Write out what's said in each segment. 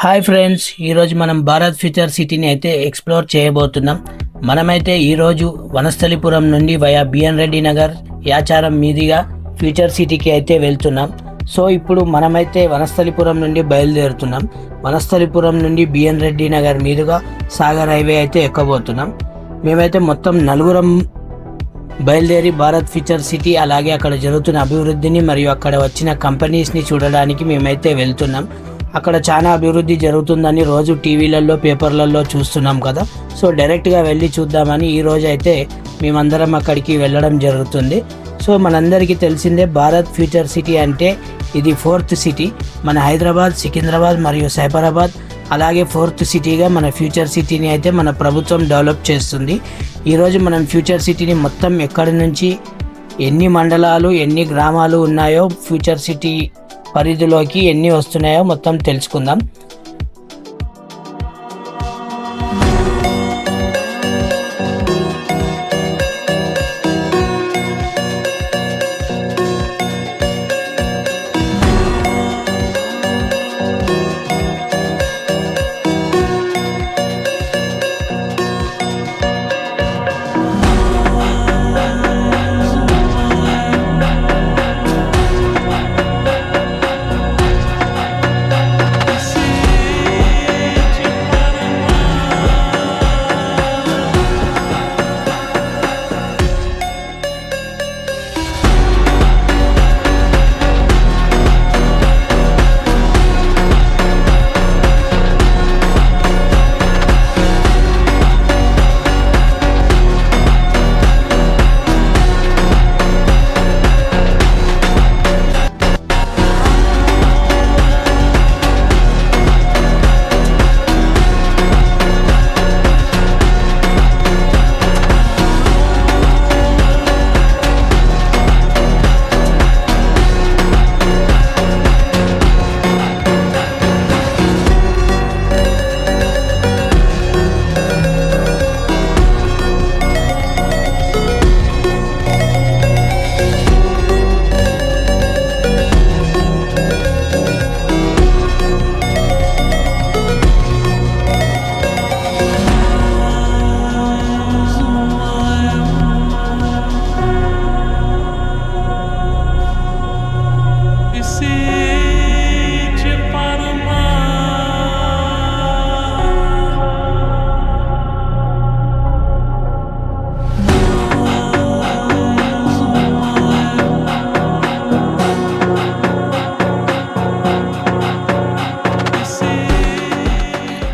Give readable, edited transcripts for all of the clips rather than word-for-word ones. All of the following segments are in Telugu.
హాయ్ ఫ్రెండ్స్, ఈరోజు మనం భారత్ ఫ్యూచర్ సిటీని అయితే ఎక్స్ప్లోర్ చేయబోతున్నాం. మనమైతే ఈరోజు వనస్థలిపురం నుండి వయా బిఎన్ రెడ్డి నగర్ యాచారం మీదుగా ఫ్యూచర్ సిటీకి అయితే వెళ్తున్నాం. సో ఇప్పుడు మనమైతే వనస్థలిపురం నుండి బయలుదేరుతున్నాం. వనస్థలిపురం నుండి బిఎన్ రెడ్డి నగర్ మీదుగా సాగర్ హైవే అయితే ఎక్కబోతున్నాం. మేమైతే మొత్తం నలుగురం బయలుదేరి భారత్ ఫ్యూచర్ సిటీ అలాగే అక్కడ జరుగుతున్న అభివృద్ధిని మరియు అక్కడ వచ్చిన కంపెనీస్ని చూడడానికి మేమైతే వెళ్తున్నాం. అక్కడ చాలా అభివృద్ధి జరుగుతుందని రోజు టీవీలలో పేపర్లలో చూస్తున్నాం కదా. సో డైరెక్ట్గా వెళ్ళి చూద్దామని ఈరోజు అయితే మేమందరం అక్కడికి వెళ్ళడం జరుగుతుంది. సో మనందరికీ తెలిసిందే భారత్ ఫ్యూచర్ సిటీ అంటే ఇది 4th సిటీ. మన హైదరాబాద్, సికింద్రాబాద్ మరియు సైబరాబాద్ అలాగే 4th సిటీగా మన ఫ్యూచర్ సిటీని అయితే మన ప్రభుత్వం డెవలప్ చేస్తుంది. ఈరోజు మనం ఫ్యూచర్ సిటీని మొత్తం ఎక్కడి నుంచి ఎన్ని మండలాలు ఎన్ని గ్రామాలు ఉన్నాయో, ఫ్యూచర్ సిటీ పరిధిలోకి ఎన్ని వస్తున్నాయో మొత్తం తెలుసుకుందాం.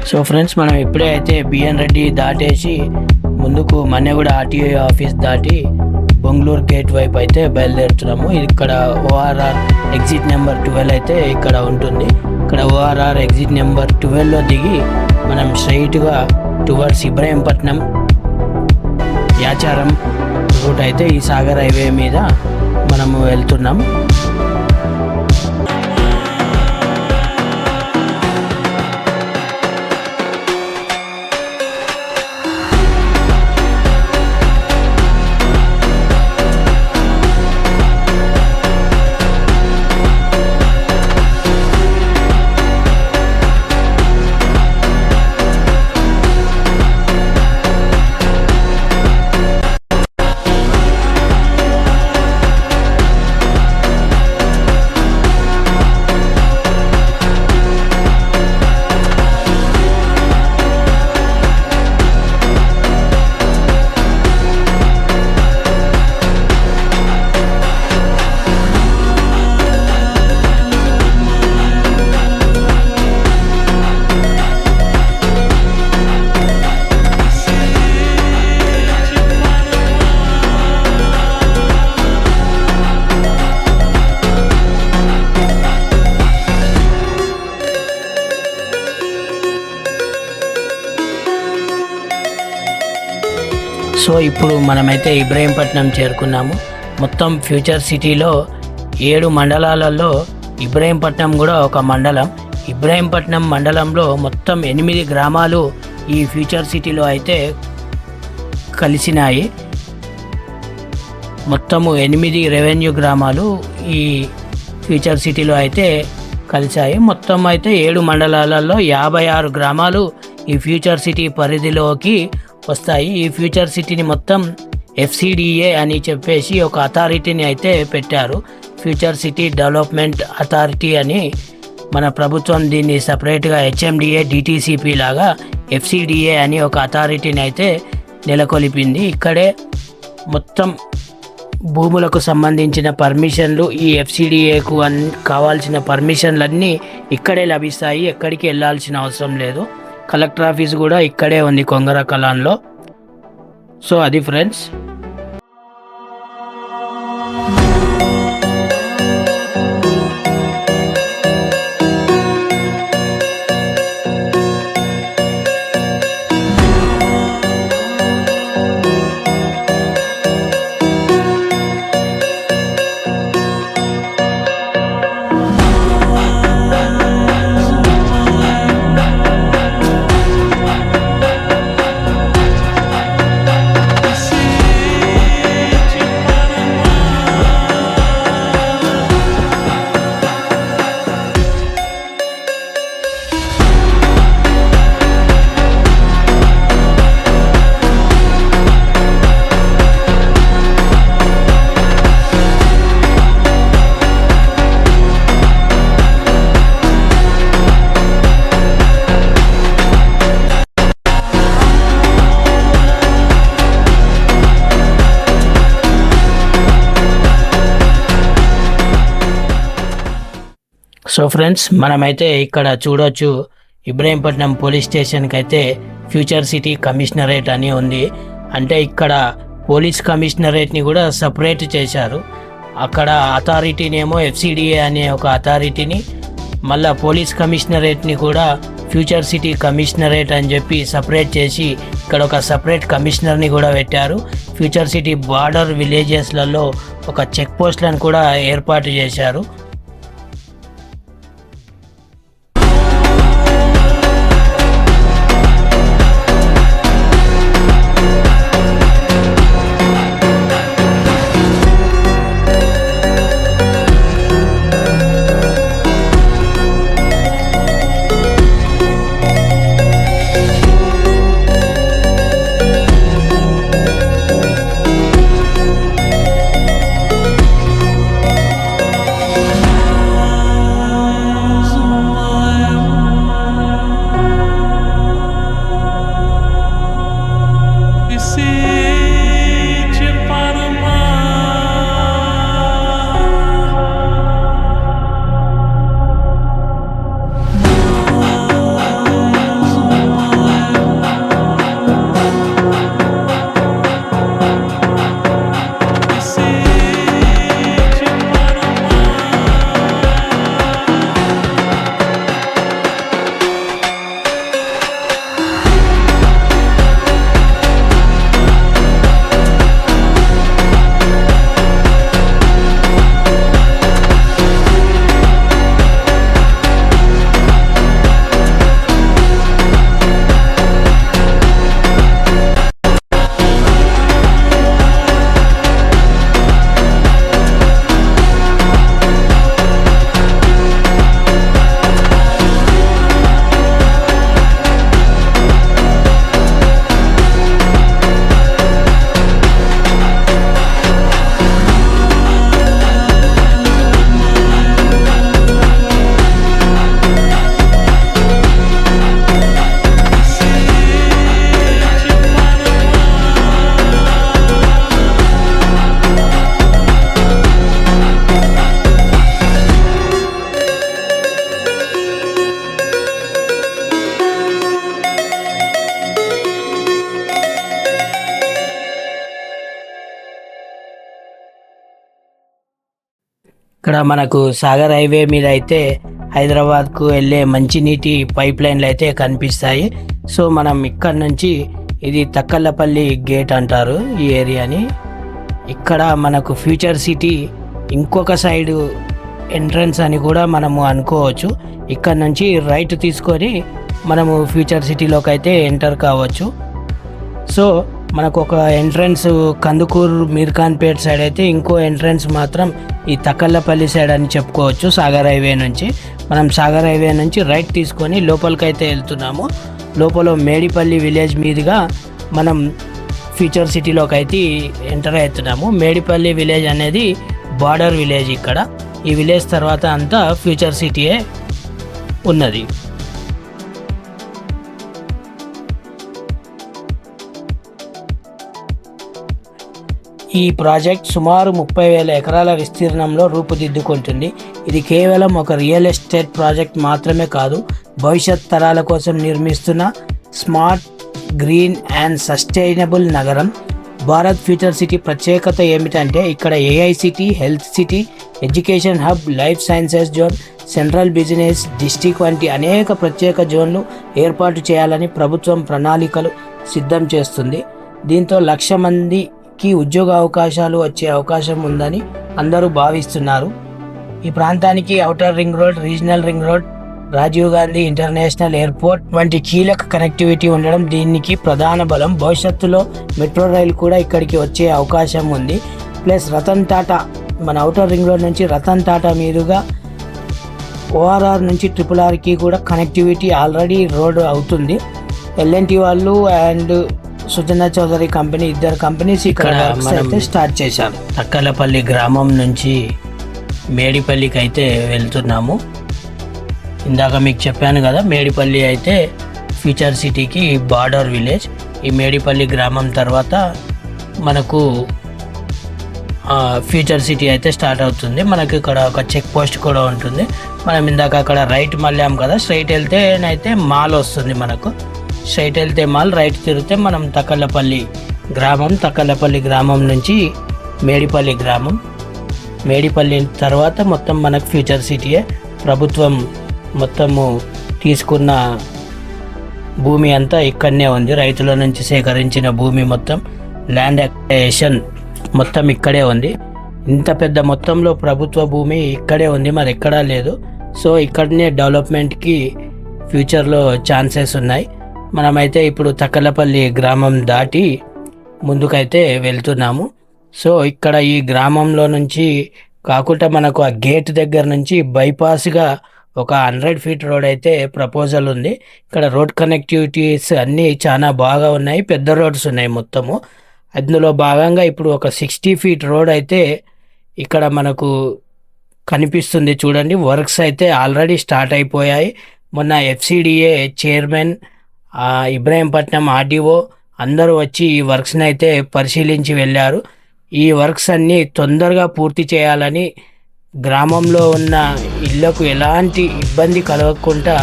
సో ఫ్రెండ్స్, మనం ఇప్పుడే అయితే బిఎన్ రెడ్డి దాటేసి ముందుకు మన్నెగూడ ఆర్టీఓ ఆఫీస్ దాటి బెంగళూరు గేట్ వైపు అయితే బయలుదేరుతున్నాము. ఇక్కడ ఓఆర్ఆర్ ఎగ్జిట్ నెంబర్ 12 అయితే ఇక్కడ ఉంటుంది. ఇక్కడ ఓఆర్ఆర్ ఎగ్జిట్ నెంబర్ 12లో దిగి మనం స్ట్రైట్గా టువర్డ్స్ ఇబ్రహీంపట్నం యాచారం రూట్ అయితే ఈ సాగర్ హైవే మీద మనము వెళ్తున్నాం. సో ఇప్పుడు మనమైతే ఇబ్రహీంపట్నం చేరుకున్నాము. మొత్తం ఫ్యూచర్ సిటీలో 7 మండలాలలో ఇబ్రహీంపట్నం కూడా ఒక మండలం. ఇబ్రహీంపట్నం మండలంలో మొత్తం 8 గ్రామాలు ఈ ఫ్యూచర్ సిటీలో అయితే కలిసినాయి. మొత్తము 8 రెవెన్యూ గ్రామాలు ఈ ఫ్యూచర్ సిటీలో అయితే కలిశాయి. మొత్తం అయితే 7 మండలాలలో 56 గ్రామాలు ఈ ఫ్యూచర్ సిటీ పరిధిలోకి వస్తాయి. ఈ ఫ్యూచర్ సిటీని మొత్తం FCDA అని చెప్పేసి ఒక అథారిటీని అయితే పెట్టారు. ఫ్యూచర్ సిటీ డెవలప్మెంట్ అథారిటీ అని మన ప్రభుత్వం దీన్ని సపరేట్గా HMDA DTCP లాగా FCDA అని ఒక అథారిటీని అయితే నెలకొల్పింది. ఇక్కడే మొత్తం భూములకు సంబంధించిన పర్మిషన్లు ఈ FCDAకు కావాల్సిన పర్మిషన్లన్నీ ఇక్కడే లభిస్తాయి. ఎక్కడికి వెళ్ళాల్సిన అవసరం లేదు. కలెక్టర్ ఆఫీస్ కూడా ఇక్కడే ఉంది కొంగర కలాన్లో. సో అది ఫ్రెండ్స్. సో ఫ్రెండ్స్, మనమైతే ఇక్కడ చూడొచ్చు ఇబ్రహీంపట్నం పోలీస్ స్టేషన్కి అయితే ఫ్యూచర్ సిటీ కమిషనరేట్ అని ఉంది. అంటే ఇక్కడ పోలీస్ కమిషనరేట్ని కూడా సపరేట్ చేశారు. అక్కడ అథారిటీనేమో FCDA అనే ఒక అథారిటీని, మళ్ళీ పోలీస్ కమిషనరేట్ని కూడా ఫ్యూచర్ సిటీ కమిషనరేట్ అని చెప్పి సపరేట్ చేసి ఇక్కడ ఒక సపరేట్ కమిషనర్ని కూడా పెట్టారు. ఫ్యూచర్ సిటీ బార్డర్ విలేజెస్లలో ఒక చెక్ పోస్ట్లను కూడా ఏర్పాటు చేశారు. ఇక్కడ మనకు సాగర్ హైవే మీద అయితే హైదరాబాద్కు వెళ్ళే మంచినీటి పైప్ లైన్లు అయితే కనిపిస్తాయి. సో మనం ఇక్కడ నుంచి, ఇది తక్కల్లపల్లి గేట్ అంటారు ఈ ఏరియాని. ఇక్కడ మనకు ఫ్యూచర్ సిటీ ఇంకొక సైడు ఎంట్రన్స్ అని కూడా మనము అనుకోవచ్చు. ఇక్కడ నుంచి రైట్ తీసుకొని మనము ఫ్యూచర్ సిటీలోకి అయితే ఎంటర్ కావచ్చు. సో మనకు ఒక ఎంట్రన్స్ కందుకూరు మీర్ఖాన్పేట్ సైడ్ అయితే, ఇంకో ఎంట్రన్స్ మాత్రం ఈ తక్కల్లపల్లి సైడ్ అని చెప్పుకోవచ్చు. సాగర్ హైవే నుంచి మనం సాగర్ హైవే నుంచి రైట్ తీసుకొని లోపలికైతే వెళ్తున్నాము. లోపల మేడిపల్లి విలేజ్ మీదుగా మనం ఫ్యూచర్ సిటీలోకి అయితే ఎంటర్ అవుతున్నాము. మేడిపల్లి విలేజ్ అనేది బార్డర్ విలేజ్. ఇక్కడ ఈ విలేజ్ తర్వాత అంతా ఫ్యూచర్ సిటీయే ఉన్నది. ఈ ప్రాజెక్ట్ సుమారు 30,000 ఎకరాల విస్తీర్ణంలో రూపుదిద్దుకుంటుంది. ఇది కేవలం ఒక రియల్ ఎస్టేట్ ప్రాజెక్ట్ మాత్రమే కాదు, భవిష్యత్ తరాల కోసం నిర్మిస్తున్న స్మార్ట్, గ్రీన్ అండ్ సస్టైనబుల్ నగరం. భారత్ ఫ్యూచర్ సిటీ ప్రత్యేకత ఏమిటంటే ఇక్కడ AI city, health city, education hub, life sciences zone, central business district వంటి అనేక ప్రత్యేక జోన్లు ఏర్పాటు చేయాలని ప్రభుత్వం ప్రణాళికలు సిద్ధం చేస్తుంది. దీంతో 1,00,000 మందికి ఉద్యోగ అవకాశాలు వచ్చే అవకాశం ఉందని అందరూ భావిస్తున్నారు. ఈ ప్రాంతానికి outer ring road, regional ring road, Rajiv Gandhi international airport వంటి కీలక కనెక్టివిటీ ఉండడం దీనికి ప్రధాన బలం. భవిష్యత్తులో మెట్రో రైలు కూడా ఇక్కడికి వచ్చే అవకాశం ఉంది. ప్లస్ రతన్ టాటా, మన ఔటర్ రింగ్ రోడ్ నుంచి రతన్ టాటా మీదుగా ORR నుంచి RRRకి కూడా కనెక్టివిటీ ఆల్రెడీ రోడ్ అవుతుంది. L&T వాళ్ళు అండ్ సుజనా చౌదరి కంపెనీ, ఇద్దరు కంపెనీస్ ఇక్కడ అయితే స్టార్ట్ చేశారు. తక్కలపల్లి గ్రామం నుంచి మేడిపల్లికి అయితే వెళ్తున్నాము. ఇందాక మీకు చెప్పాను కదా, మేడిపల్లి అయితే ఫ్యూచర్ సిటీకి బార్డర్ విలేజ్. ఈ మేడిపల్లి గ్రామం తర్వాత మనకు ఫ్యూచర్ సిటీ అయితే స్టార్ట్ అవుతుంది. మనకి ఇక్కడ ఒక చెక్ పోస్ట్ కూడా ఉంటుంది. మనం ఇందాక అక్కడ రైట్ మళ్ళాం కదా, స్ట్రైట్ వెళ్తేనైతే మాల్ వస్తుంది. మనకు స్ట్రైట్ వెళ్తే మాల్, రైట్ తిరిగితే మనం తక్కలపల్లి గ్రామం. తక్కలపల్లి గ్రామం నుంచి మేడిపల్లి గ్రామం. మేడిపల్లి తర్వాత మొత్తం మనకు ఫ్యూచర్ సిటీయే. ప్రభుత్వం మొత్తము తీసుకున్న భూమి అంతా ఇక్కడనే ఉంది. రైతుల నుంచి సేకరించిన భూమి మొత్తం, ల్యాండ్ అక్విజిషన్ మొత్తం ఇక్కడే ఉంది. ఇంత పెద్ద మొత్తంలో ప్రభుత్వ భూమి ఇక్కడే ఉంది, మరి ఎక్కడా లేదు. సో ఇక్కడనే డెవలప్మెంట్కి ఫ్యూచర్లో ఛాన్సెస్ ఉన్నాయి. మనమైతే ఇప్పుడు తక్కలపల్లి గ్రామం దాటి ముందుకైతే వెళ్తున్నాము. సో ఇక్కడ ఈ గ్రామంలో నుంచి కాకుండా మనకు ఆ గేట్ దగ్గర నుంచి బైపాస్గా ఒక 100 ఫీట్ రోడ్ అయితే ప్రపోజల్ ఉంది. ఇక్కడ రోడ్ కనెక్టివిటీస్ అన్నీ చాలా బాగా ఉన్నాయి, పెద్ద రోడ్స్ ఉన్నాయి మొత్తము. అందులో భాగంగా ఇప్పుడు ఒక 60 ఫీట్ రోడ్ అయితే ఇక్కడ మనకు కనిపిస్తుంది. చూడండి, వర్క్స్ అయితే ఆల్రెడీ స్టార్ట్ అయిపోయాయి. మొన్న FCDA చైర్మన్, ఇబ్రాహీంపట్నం RDO అందరూ వచ్చి ఈ వర్క్స్ని అయితే పరిశీలించి వెళ్ళారు. ఈ వర్క్స్ అన్నీ తొందరగా పూర్తి చేయాలని, గ్రామంలో ఉన్న ఇళ్లకు ఎలాంటి ఇబ్బంది కలగకుండా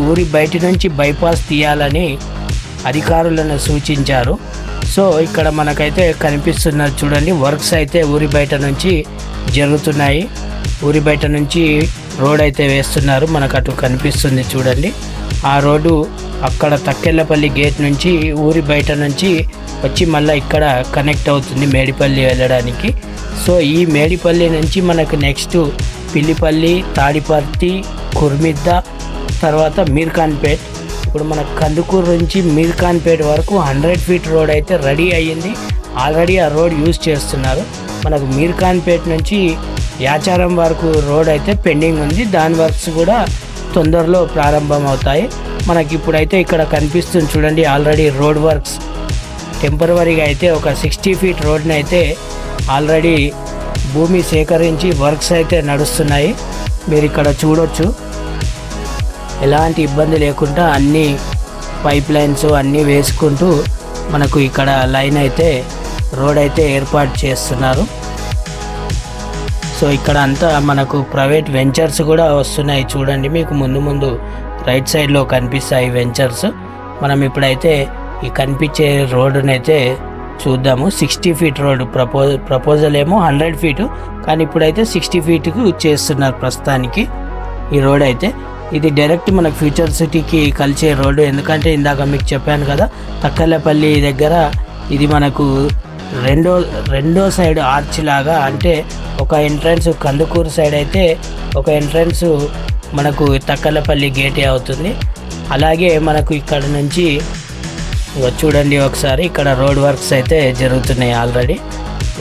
ఊరి బయటి నుంచి బైపాస్ తీయాలని అధికారులను సూచించారు. సో ఇక్కడ మనకైతే కనిపిస్తున్నది చూడండి, వర్క్స్ అయితే ఊరి బయట నుంచి జరుగుతున్నాయి. ఊరి బయట నుంచి రోడ్ అయితే వేస్తున్నారు. మనకు అటు కనిపిస్తుంది చూడండి. ఆ రోడ్డు అక్కడ తక్కెళ్ళపల్లి గేట్ నుంచి ఊరి బయట నుంచి వచ్చి మళ్ళీ ఇక్కడ కనెక్ట్ అవుతుంది మేడిపల్లి వెళ్ళడానికి. సో ఈ మేడిపల్లి నుంచి మనకు నెక్స్ట్ పిల్లిపల్లి, తాడిపర్తి, కుర్మిద్ద, తర్వాత మీర్ఖాన్పేట్. ఇప్పుడు మన కందుకూరు నుంచి మీర్ఖాన్పేట్ వరకు 100 ఫీట్ రోడ్ అయితే రెడీ అయ్యింది. ఆల్రెడీ ఆ రోడ్ యూజ్ చేస్తున్నారు. మనకు మీర్ఖాన్పేట్ నుంచి యాచారం వరకు రోడ్ అయితే పెండింగ్ ఉంది. దాని వర్క్స్ కూడా తొందరలో ప్రారంభం అవుతాయి. మనకి ఇప్పుడైతే ఇక్కడ కనిపిస్తుంది చూడండి, ఆల్రెడీ రోడ్ వర్క్స్ టెంపరవరీగా అయితే ఒక 60 ఫీట్ రోడ్ని అయితే ఆల్రెడీ భూమి సేకరించి వర్క్స్ అయితే నడుస్తున్నాయి. మీరు ఇక్కడ చూడొచ్చు, ఎలాంటి ఇబ్బంది లేకుండా అన్ని పైప్ లైన్స్ అన్నీ వేసుకుంటూ మనకు ఇక్కడ లైన్ అయితే రోడ్ అయితే ఏర్పాటు చేస్తున్నారు. సో ఇక్కడ అంతా మనకు ప్రైవేట్ వెంచర్స్ కూడా వస్తున్నాయి చూడండి. మీకు ముందు రైట్ సైడ్లో కనిపిస్తాయి వెంచర్స్. మనం ఇప్పుడైతే ఈ కనిపించే రోడ్డునైతే అయితే చూద్దాము. 60 ఫీట్ రోడ్డు ప్రపోజల్ ఏమో 100 ఫీటు, కానీ ఇప్పుడైతే 60 ఫీట్కు చేస్తున్నారు ప్రస్తుతానికి ఈ రోడ్ అయితే. ఇది డైరెక్ట్ మనకు ఫ్యూచర్ సిటీకి కలిసే రోడ్డు. ఎందుకంటే ఇందాక మీకు చెప్పాను కదా, తక్కలపల్లి దగ్గర ఇది మనకు రెండో సైడ్ ఆర్చ్ లాగా, అంటే ఒక ఎంట్రన్స్ కందుకూరు సైడ్ అయితే ఒక ఎంట్రన్స్ మనకు తక్కలపల్లి గేటే అవుతుంది. అలాగే మనకు ఇక్కడ నుంచి చూడండి ఒకసారి, ఇక్కడ రోడ్ వర్క్స్ అయితే జరుగుతున్నాయి. ఆల్రెడీ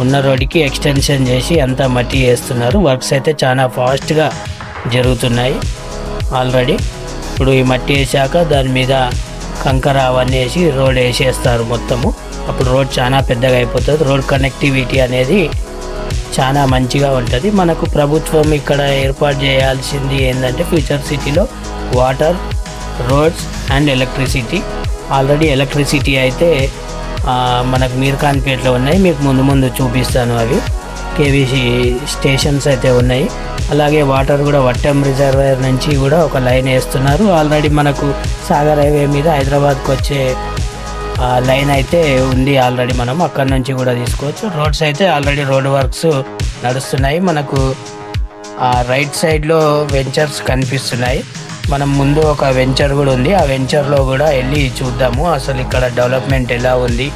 ఉన్న రోడ్డుకి ఎక్స్టెన్షన్ చేసి అంతా మట్టి వేస్తున్నారు. వర్క్స్ అయితే చాలా ఫాస్ట్గా జరుగుతున్నాయి ఆల్రెడీ. ఇప్పుడు ఈ మట్టి వేసాక దాని మీద కంకర అవన్నీ వేసి రోడ్ వేసేస్తారు మొత్తము. అప్పుడు రోడ్ చాలా పెద్దగా అయిపోతుంది. రోడ్ కనెక్టివిటీ అనేది చాలా మంచిగా ఉంటుంది. మనకు ప్రభుత్వం ఇక్కడ ఏర్పాటు చేయాల్సింది ఏంటంటే ఫ్యూచర్ సిటీలో water, roads and electricity. Already electricity అయితే మనకు మీర్ఖాన్పేటలో ఉన్నాయి. మీకు ముందు చూపిస్తాను. అవి కేవీసీ స్టేషన్స్ అయితే ఉన్నాయి. అలాగే వాటర్ కూడా వట్టం రిజర్వాయర్ నుంచి కూడా ఒక లైన్ వేస్తున్నారు. ఆల్రెడీ మనకు సాగర్ హైవే మీద హైదరాబాద్కి వచ్చే లైన్ అయితే ఉంది. ఆల్రెడీ మనం అక్కడ నుంచి కూడా తీసుకోవచ్చు. రోడ్స్ అయితే ఆల్రెడీ రోడ్ వర్క్స్ నడుస్తున్నాయి. మనకు రైట్ సైడ్లో వెంచర్స్ కనిపిస్తున్నాయి. మనం ముందు ఒక వెంచర్ కూడా ఉంది. ఆ వెంచర్లో కూడా వెళ్ళి చూద్దాము అసలు ఇక్కడ డెవలప్మెంట్ ఎలా ఉంది,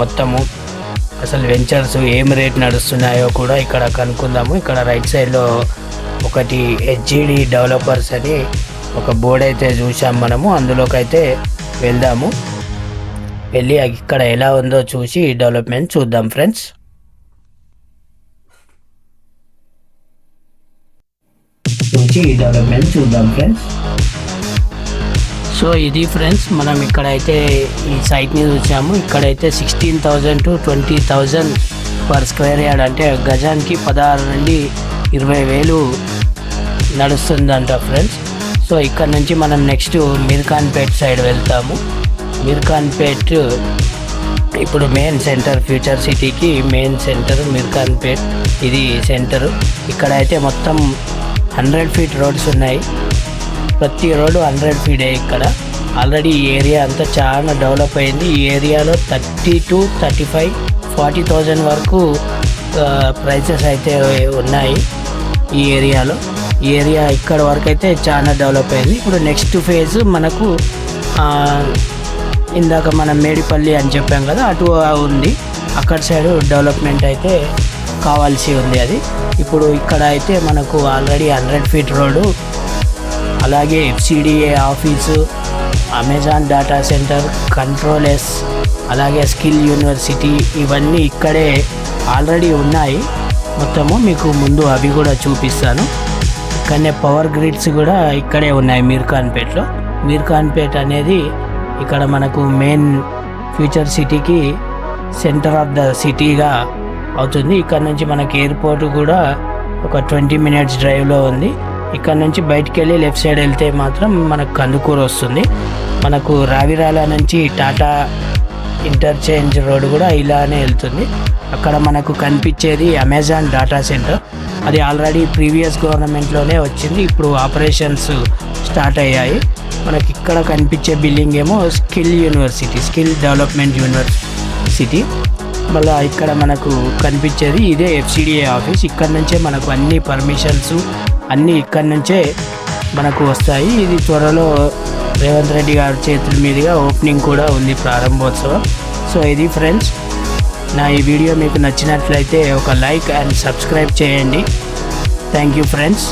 మొత్తము అసలు వెంచర్స్ ఏం రేట్ నడుస్తున్నాయో కూడా ఇక్కడ కనుక్కుందాము. ఇక్కడ రైట్ సైడ్లో ఒకటి హెచ్జిడి డెవలపర్స్ అని ఒక బోర్డు అయితే చూసాం మనము. అందులోకి అయితే వెళ్దాము. వెళ్ళి ఇక్కడ ఎలా ఉందో చూసి డెవలప్మెంట్ చూద్దాం ఫ్రెండ్స్. సో ఇది ఫ్రెండ్స్, మనం ఇక్కడైతే ఈ సైట్ని చూసాము. ఇక్కడైతే 16,000 to 20,000 పర్ స్క్వేర్ యార్డ్, అంటే గజానికి 16 నుండి 20,000 నడుస్తుందంట ఫ్రెండ్స్. సో ఇక్కడ నుంచి మనం నెక్స్ట్ మీర్ఖాన్పేట్ సైడ్ వెళ్తాము. మీర్ఖాన్పేట్ ఇప్పుడు మెయిన్ సెంటర్, ఫ్యూచర్ సిటీకి మెయిన్ సెంటర్ మీర్ఖాన్పేట్. ఇది సెంటరు. ఇక్కడైతే మొత్తం 100 feet రోడ్స్ ఉన్నాయి. ప్రతి రోడ్డు 100 feet. ఇక్కడ ఆల్రెడీ ఈ ఏరియా అంతా చాలా డెవలప్ అయింది. ఈ ఏరియాలో 30 to 35, 40,000 వరకు ప్రైసెస్ అయితే ఉన్నాయి ఈ ఏరియాలో. ఈ ఏరియా ఇక్కడ వరకు అయితే చాలా డెవలప్ అయింది. ఇప్పుడు నెక్స్ట్ ఫేజ్ మనకు ఇందాక మనం మేడిపల్లి అని చెప్పాం కదా, అటు ఉంది. అక్కడ సైడ్ డెవలప్మెంట్ అయితే కావాల్సి ఉంది. అది ఇప్పుడు ఇక్కడ అయితే మనకు ఆల్రెడీ 100 feet రోడ్డు, అలాగే FCDA office, Amazon data centre, కంట్రోలెస్, అలాగే స్కిల్ యూనివర్సిటీ, ఇవన్నీ ఇక్కడే ఆల్రెడీ ఉన్నాయి. మొత్తము మీకు ముందు అవి కూడా చూపిస్తాను. ఇక్కడనే పవర్ గ్రిడ్స్ కూడా ఇక్కడే ఉన్నాయి మీర్ఖాన్పేట్లో. మీర్ఖాన్పేట్ అనేది ఇక్కడ మనకు మెయిన్ ఫ్యూచర్ సిటీకి సెంటర్ ఆఫ్ ద సిటీగా అవుతుంది. ఇక్కడ నుంచి మనకి ఎయిర్పోర్ట్ కూడా ఒక 20 minutes డ్రైవ్లో ఉంది. ఇక్కడ నుంచి బయటికి వెళ్ళి లెఫ్ట్ సైడ్ వెళ్తే మాత్రం మనకు కందుకూరు వస్తుంది. మనకు రావిరాల నుంచి టాటా ఇంటర్చేంజ్ రోడ్ కూడా ఇలానే వెళ్తుంది. అక్కడ మనకు కనిపించేది అమెజాన్ డేటా సెంటర్. అది ఆల్రెడీ ప్రీవియస్ గవర్నమెంట్లోనే వచ్చింది. ఇప్పుడు ఆపరేషన్స్ స్టార్ట్ అయ్యాయి. మనకి ఇక్కడ కనిపించే బిల్డింగ్ ఏమో skill university, skill development university. మళ్ళీ ఇక్కడ మనకు కనిపించేది ఇదే FCDA ఆఫీస్. ఇక్కడ నుంచే మనకు అన్ని పర్మిషన్స్ అన్నీ ఇక్కడ నుంచే మనకు వస్తాయి. ఇది త్వరలో రేవంత్ రెడ్డి గారి చేతుల మీదుగా ఓపెనింగ్ కూడా ఉంది, ప్రారంభోత్సవం. సో ఇది ఫ్రెండ్స్, నా ఈ వీడియో మీకు నచ్చినట్లయితే ఒక లైక్ అండ్ సబ్స్క్రైబ్ చేయండి. Thank you friends.